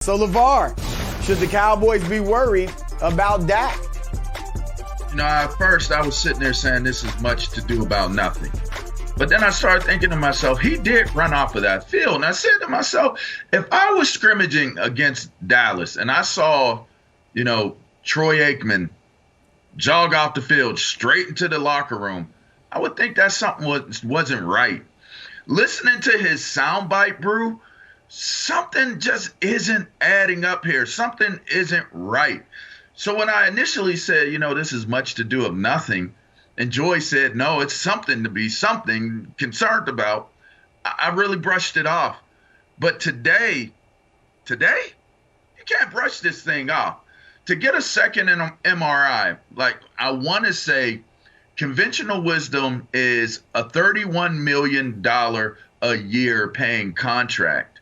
So, LaVar, should the Cowboys be worried about Dak? At first I was sitting there saying this is much to do about nothing. But then I started thinking to myself, he did run off of that field. And I said to myself, if I was scrimmaging against Dallas and I saw, Troy Aikman jog off the field straight into the locker room, I would think that something wasn't right. Listening to his soundbite, Brew, something just isn't adding up here. Something isn't right. So when I initially said, this is much to do of nothing, and Joy said, no, it's something to be something concerned about, I really brushed it off. But today, you can't brush this thing off. To get a second MRI, I want to say conventional wisdom is a $31 million a year paying contract.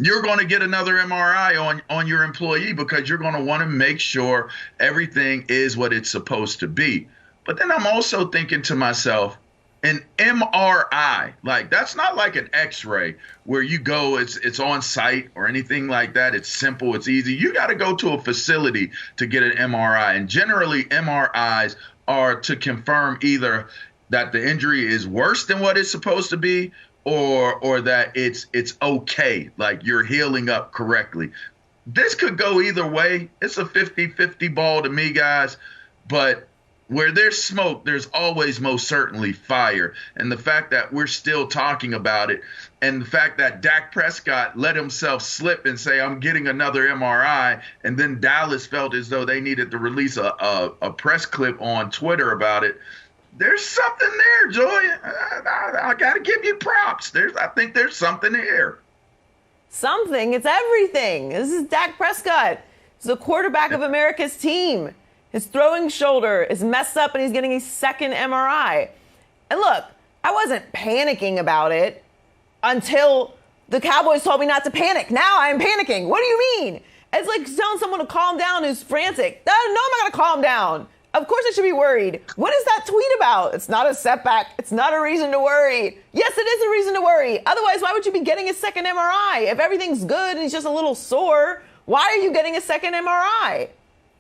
You're going to get another MRI on your employee because you're going to want to make sure everything is what it's supposed to be. But then I'm also thinking to myself, an MRI, that's not like an X-ray where you go, it's on site or anything like that. It's simple, it's easy. You got to go to a facility to get an MRI. And generally MRIs are to confirm either that the injury is worse than what it's supposed to be or that it's okay, like you're healing up correctly. This could go either way. It's a 50-50 ball to me, guys. But where there's smoke, there's always most certainly fire. And the fact that we're still talking about it and the fact that Dak Prescott let himself slip and say, I'm getting another MRI, and then Dallas felt as though they needed to release a press clip on Twitter about it, there's something there, Joy. I got to give you props. I think there's something here. Something? It's everything. This is Dak Prescott. He's the quarterback of America's team. His throwing shoulder is messed up and he's getting a second MRI. And look, I wasn't panicking about it until the Cowboys told me not to panic. Now I'm panicking. What do you mean? It's like telling someone to calm down who's frantic. No, I'm not going to calm down. Of course I should be worried. What is that tweet about? It's not a setback. It's not a reason to worry. Yes, it is a reason to worry. Otherwise, why would you be getting a second MRI? If everything's good and he's just a little sore, why are you getting a second MRI?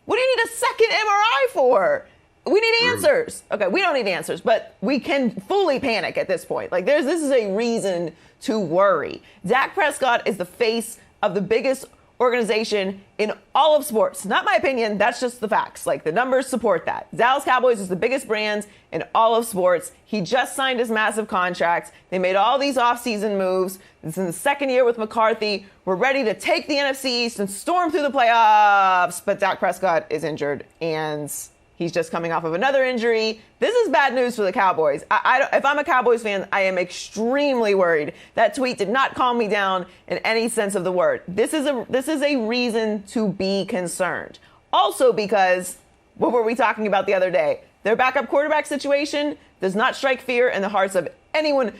What do you need a second MRI for? We need answers. Okay, we don't need answers, but we can fully panic at this point. This is a reason to worry. Dak Prescott is the face of the biggest organization in all of sports. Not my opinion, that's just the facts. The numbers support that. Dallas Cowboys is the biggest brand in all of sports. He just signed his massive contract. They made all these offseason moves. It's in the second year with McCarthy. We're ready to take the NFC East and storm through the playoffs. But Dak Prescott is injured, and he's just coming off of another injury. This is bad news for the Cowboys. If I'm a Cowboys fan, I am extremely worried. That tweet did not calm me down in any sense of the word. This is a reason to be concerned. Also because, what were we talking about the other day? Their backup quarterback situation does not strike fear in the hearts of anyone.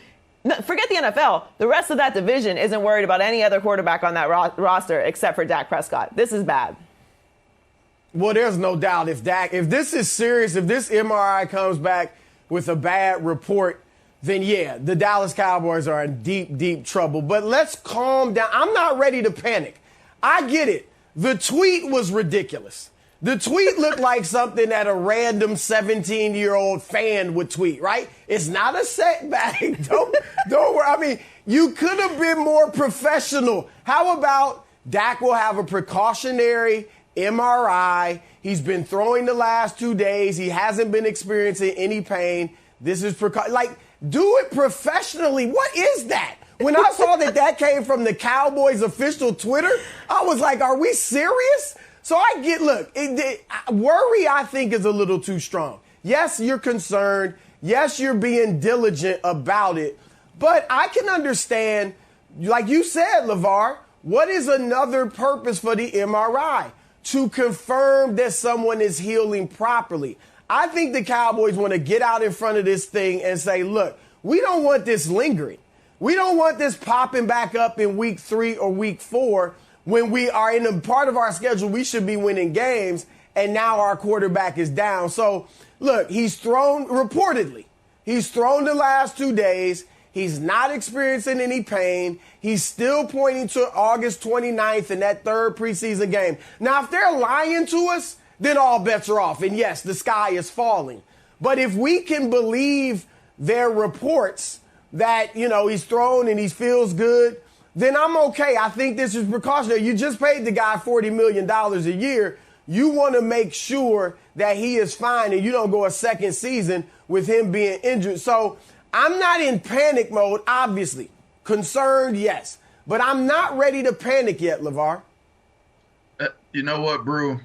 No, forget the NFL. The rest of that division isn't worried about any other quarterback on that roster except for Dak Prescott. This is bad. Well, there's no doubt if this is serious, if this MRI comes back with a bad report, then yeah, the Dallas Cowboys are in deep, deep trouble. But let's calm down. I'm not ready to panic. I get it. The tweet was ridiculous. The tweet looked like something that a random 17-year-old fan would tweet, right? It's not a setback. Don't worry. I mean, you could have been more professional. How about Dak will have a precautionary MRI. He's been throwing the last 2 days. He hasn't been experiencing any pain. This is do it professionally. What is that? When I saw that came from the Cowboys official Twitter, I was like, are we serious? So I get, worry I think is a little too strong. Yes, you're concerned. Yes, you're being diligent about it. But I can understand, like you said, LaVar, what is another purpose for the MRI? To confirm that someone is healing properly. I think the Cowboys want to get out in front of this thing and say, look, we don't want this lingering. We don't want this popping back up in week 3 or week 4 when we are in a part of our schedule we should be winning games, and now our quarterback is down. So, look, he's thrown the last 2 days. He's not experiencing any pain. He's still pointing to August 29th in that third preseason game. Now, if they're lying to us, then all bets are off. And yes, the sky is falling. But if we can believe their reports that, he's thrown and he feels good, then I'm okay. I think this is precautionary. You just paid the guy $40 million a year. You want to make sure that he is fine and you don't go a second season with him being injured. So I'm not in panic mode, obviously. Concerned, yes. But I'm not ready to panic yet, LaVar. You know what, Brew?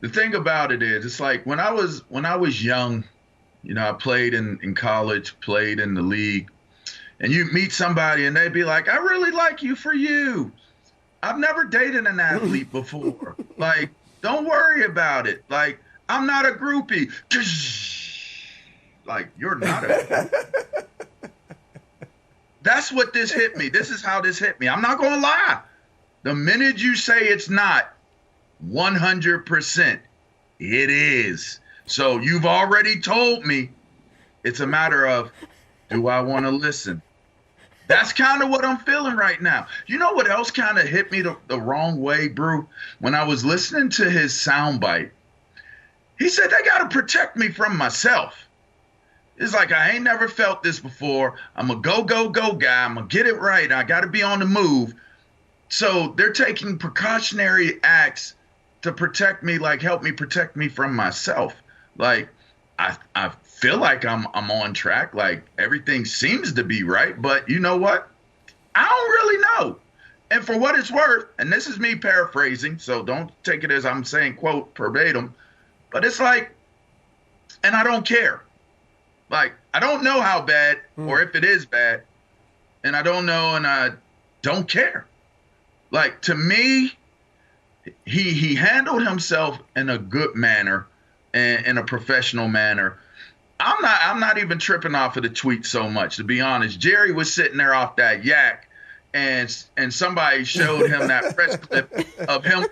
The thing about it is, it's like when I was young, I played in college, played in the league, and you meet somebody and they'd be like, I really like you for you. I've never dated an athlete before. Like, don't worry about it. Like, I'm not a groupie. Like, you're not a That's what this hit me. This is how this hit me. I'm not going to lie. The minute you say it's not, 100%, it is. So you've already told me it's a matter of, do I want to listen? That's kind of what I'm feeling right now. You know what else kind of hit me the wrong way, Brew? When I was listening to his soundbite, he said, they got to protect me from myself. It's like, I ain't never felt this before. I'm a go guy. I'm going to get it right. I got to be on the move. So they're taking precautionary acts to protect me, like help me protect me from myself. Like, I feel like I'm on track. Like, everything seems to be right. But you know what? I don't really know. And for what it's worth, and this is me paraphrasing, so don't take it as I'm saying, quote, verbatim, but it's like, and I don't care. Like, I don't know how bad or if it is bad, and I don't know and I don't care. Like, to me, he handled himself in a good manner and in a professional manner. I'm not even tripping off of the tweet so much, to be honest. Jerry was sitting there off that yak, and somebody showed him that press clip of him,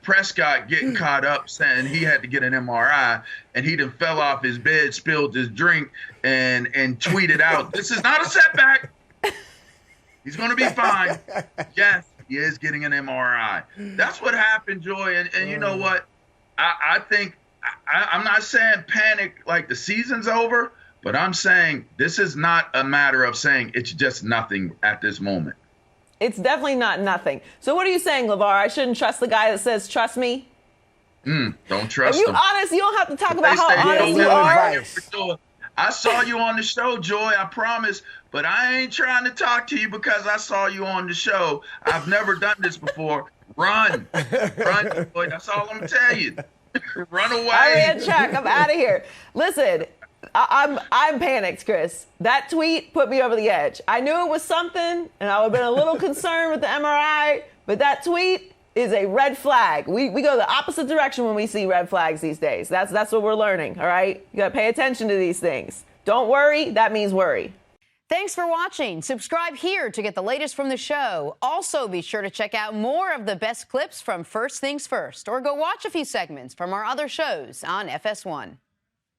Prescott getting caught up saying he had to get an MRI, and he done fell off his bed, spilled his drink, and tweeted out, "This is not a setback. He's going to be fine." Yes, he is getting an MRI. That's what happened, Joy. And you know what? I think I'm not saying panic like the season's over, but I'm saying this is not a matter of saying it's just nothing at this moment. It's definitely not nothing. So what are you saying, LaVar? I shouldn't trust the guy that says, trust me? Don't trust him. him. Are you honest? You don't have to talk about how honest you are. I saw you on the show, Joy, I promise, but I ain't trying to talk to you because I saw you on the show. I've never done this before. Run, Joy. That's all I'm going to tell you. Run away. All right, Chuck, I'm out of here. Listen, I'm panicked, Chris. That tweet put me over the edge. I knew it was something, and I would have been a little concerned with the MRI, but that tweet is a red flag. We go the opposite direction when we see red flags these days. That's what we're learning, all right? You got to pay attention to these things. Don't worry, that means worry. Thanks for watching. Subscribe here to get the latest from the show. Also, be sure to check out more of the best clips from First Things First, or go watch a few segments from our other shows on FS1.